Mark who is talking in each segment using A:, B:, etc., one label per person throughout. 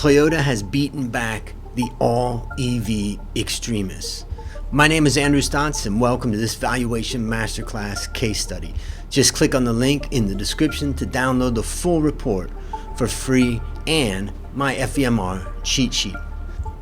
A: Toyota has beaten back the all-EV extremists. My name is Andrew Stotz and welcome to this Valuation Masterclass case study. Just click on the link in the description to download the full report for free and my FEMR cheat sheet.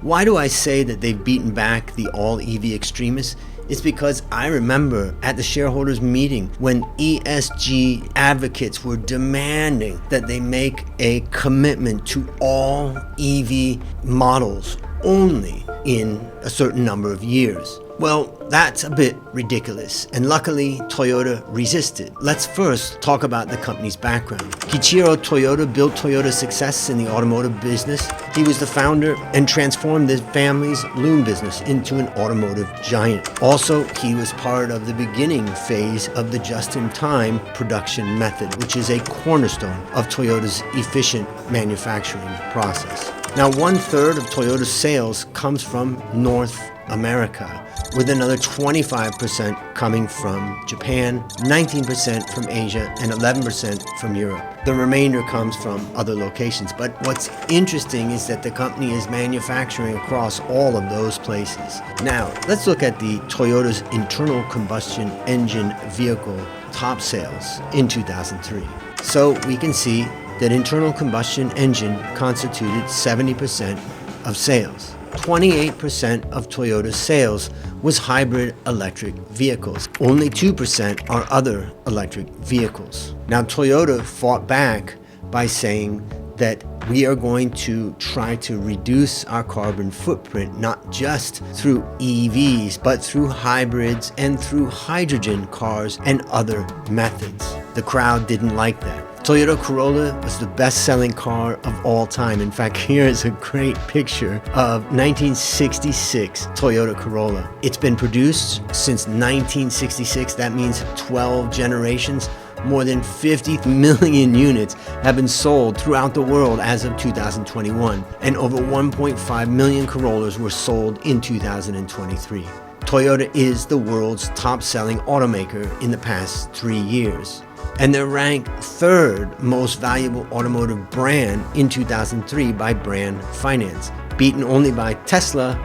A: Why do I say that they've beaten back the all-EV extremists? It's because I remember at the shareholders meeting when ESG advocates were demanding that they make a commitment to all EV models only in a certain number of years. Well, that's a bit ridiculous, and luckily Toyota resisted. Let's first talk about the company's background. Kiichiro Toyota built Toyota's success in the automotive business. He was the founder and transformed his family's loom business into an automotive giant. Also, he was part of the beginning phase of the just-in-time production method, which is a cornerstone of Toyota's efficient manufacturing process. Now, 1/3 of Toyota's sales comes from North America, with another 25% coming from Japan, 19% from Asia, and 11% from Europe. The remainder comes from other locations. But what's interesting is that the company is manufacturing across all of those places. Now, let's look at the Toyota's internal combustion engine vehicle top sales in 2003. So we can see that internal combustion engine constituted 70% of sales. 28% of Toyota's sales was hybrid electric vehicles. Only 2% are other electric vehicles. Now, Toyota fought back by saying that we are going to try to reduce our carbon footprint, not just through EVs, but through hybrids and through hydrogen cars and other methods. The crowd didn't like that. Toyota Corolla was the best-selling car of all time. In fact, here is a great picture of 1966 Toyota Corolla. It's been produced since 1966. That means 12 generations. More than 50 million units have been sold throughout the world as of 2021, and over 1.5 million Corollas were sold in 2023. Toyota is the world's top-selling automaker in the past 3 years. And they're ranked 3rd most valuable automotive brand in 2003 by Brand Finance, beaten only by Tesla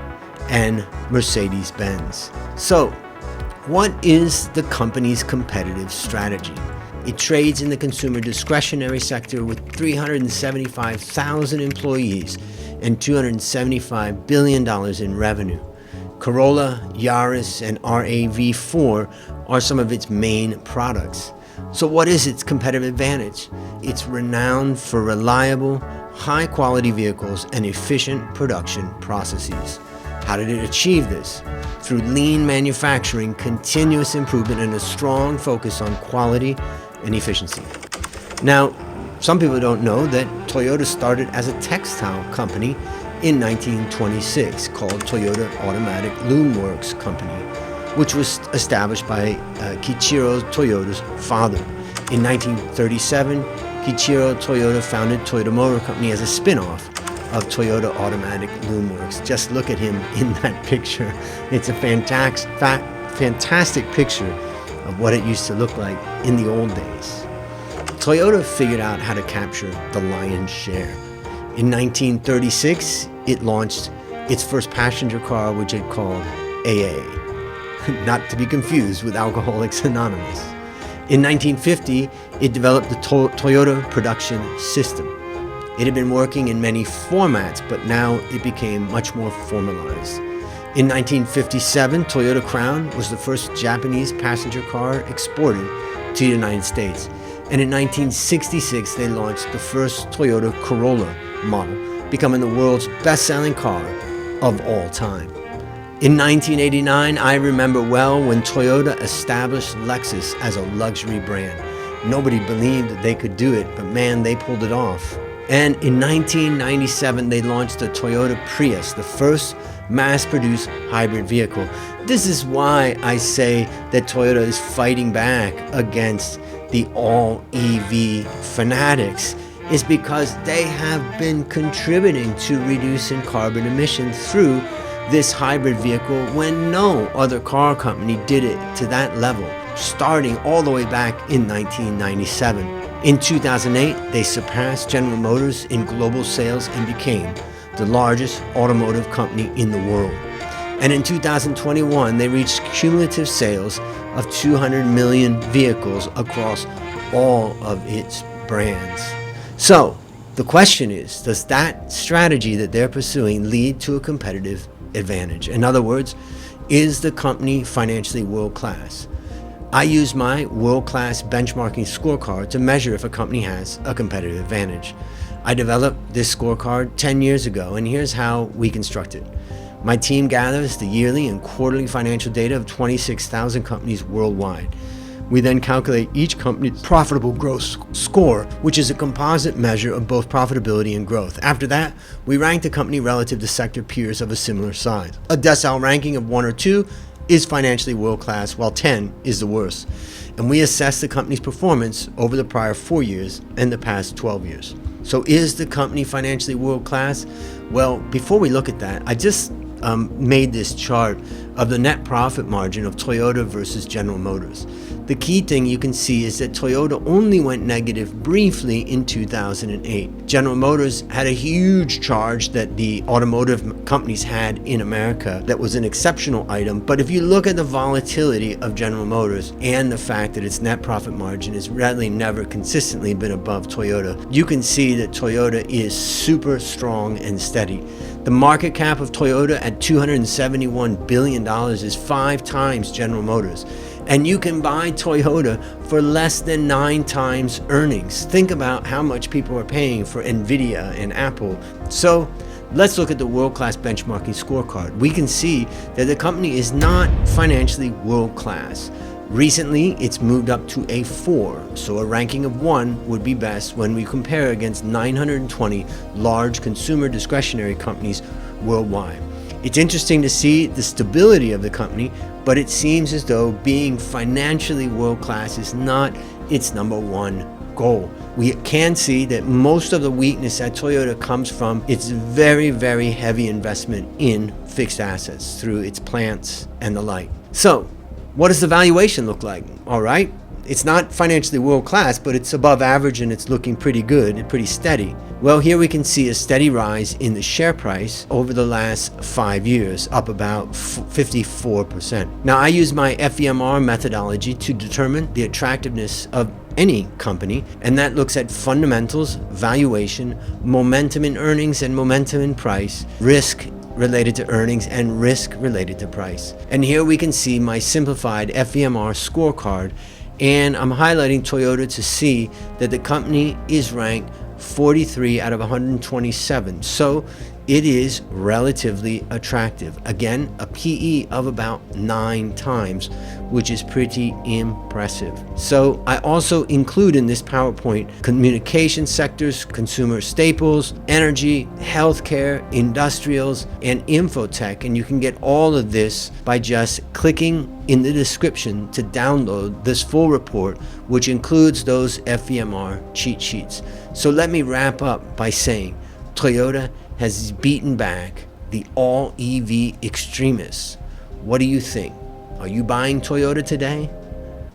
A: and Mercedes-Benz. So, what is the company's competitive strategy? It trades in the consumer discretionary sector with 375,000 employees and $275 billion in revenue. Corolla, Yaris, and RAV4 are some of its main products. So what is its competitive advantage? It's renowned for reliable, high-quality vehicles and efficient production processes. How did it achieve this? Through lean manufacturing, continuous improvement, and a strong focus on quality and efficiency. Now, some people don't know that Toyota started as a textile company in 1926 called Toyota Automatic Loom Works Company, which was established by Kiichiro Toyota's father. In 1937, Kiichiro Toyota founded Toyota Motor Company as a spin-off of Toyota Automatic Loom Works. Just look at him in that picture. It's a fantastic picture of what it used to look like in the old days. Toyota figured out how to capture the lion's share. In 1936, it launched its first passenger car, which it called AA. Not to be confused with Alcoholics Anonymous. In 1950, it developed the Toyota production system. It had been working in many formats, but now it became much more formalized. In 1957, Toyota Crown was the first Japanese passenger car exported to the United States. And in 1966, they launched the first Toyota Corolla model, becoming the world's best-selling car of all time. In 1989, I remember well when Toyota established Lexus as a luxury brand. Nobody believed that they could do it, but man, they pulled it off. And in 1997, they launched the Toyota Prius, the first mass-produced hybrid vehicle. This is why I say that Toyota is fighting back against the all-EV fanatics, is because they have been contributing to reducing carbon emissions through this hybrid vehicle when no other car company did it to that level, starting all the way back in 1997. In 2008, they surpassed General Motors in global sales and became the largest automotive company in the world. And in 2021, they reached cumulative sales of 200 million vehicles across all of its brands. So, the question is, does that strategy that they're pursuing lead to a competitive advantage? In other words, is the company financially world-class? I use my world-class benchmarking scorecard to measure if a company has a competitive advantage. I developed this scorecard 10 years ago, and here's how we construct it. My team gathers the yearly and quarterly financial data of 26,000 companies worldwide. We then calculate each company's profitable growth score, which is a composite measure of both profitability and growth. After that, we rank the company relative to sector peers of a similar size. A decile ranking of 1 or 2 is financially world-class, while 10 is the worst. And we assess the company's performance over the prior 4 years and the past 12 years. So is the company financially world-class? Well, before we look at that, I just made this chart of the net profit margin of Toyota versus General Motors. The key thing you can see is that Toyota only went negative briefly in 2008. General Motors had a huge charge that the automotive companies had in America that was an exceptional item. But if you look at the volatility of General Motors and the fact that its net profit margin has really never consistently been above Toyota, you can see that Toyota is super strong and steady. The market cap of Toyota at $271 billion is 5 times General Motors. And you can buy Toyota for less than 9 times earnings. Think about how much people are paying for Nvidia and Apple. So let's look at the world-class benchmarking scorecard. We can see that the company is not financially world-class. Recently, it's moved up to a 4, so a ranking of 1 would be best when we compare against 920 large consumer discretionary companies worldwide. It's interesting to see the stability of the company, but it seems as though being financially world-class is not its #1 goal. We can see that most of the weakness at Toyota comes from its very, very heavy investment in fixed assets through its plants and the like. So, what does the valuation look like? All right, it's not financially world-class, but it's above average and it's looking pretty good and pretty steady. Well, here we can see a steady rise in the share price over the last 5 years, up about 54%. Now, I use my FEMR methodology to determine the attractiveness of any company, and that looks at fundamentals, valuation, momentum in earnings and momentum in price, risk related to earnings, and risk related to price. And here we can see my simplified FEMR scorecard, and I'm highlighting Toyota to see that the company is ranked 43 out of 127. So it is relatively attractive. Again, a PE of about 9 times, which is pretty impressive. So I also include in this PowerPoint communication sectors, consumer staples, energy, healthcare, industrials, and infotech. And you can get all of this by just clicking in the description to download this full report, which includes those FEMR cheat sheets. So let me wrap up by saying Toyota has beaten back the all-EV extremists. What do you think? Are you buying Toyota today?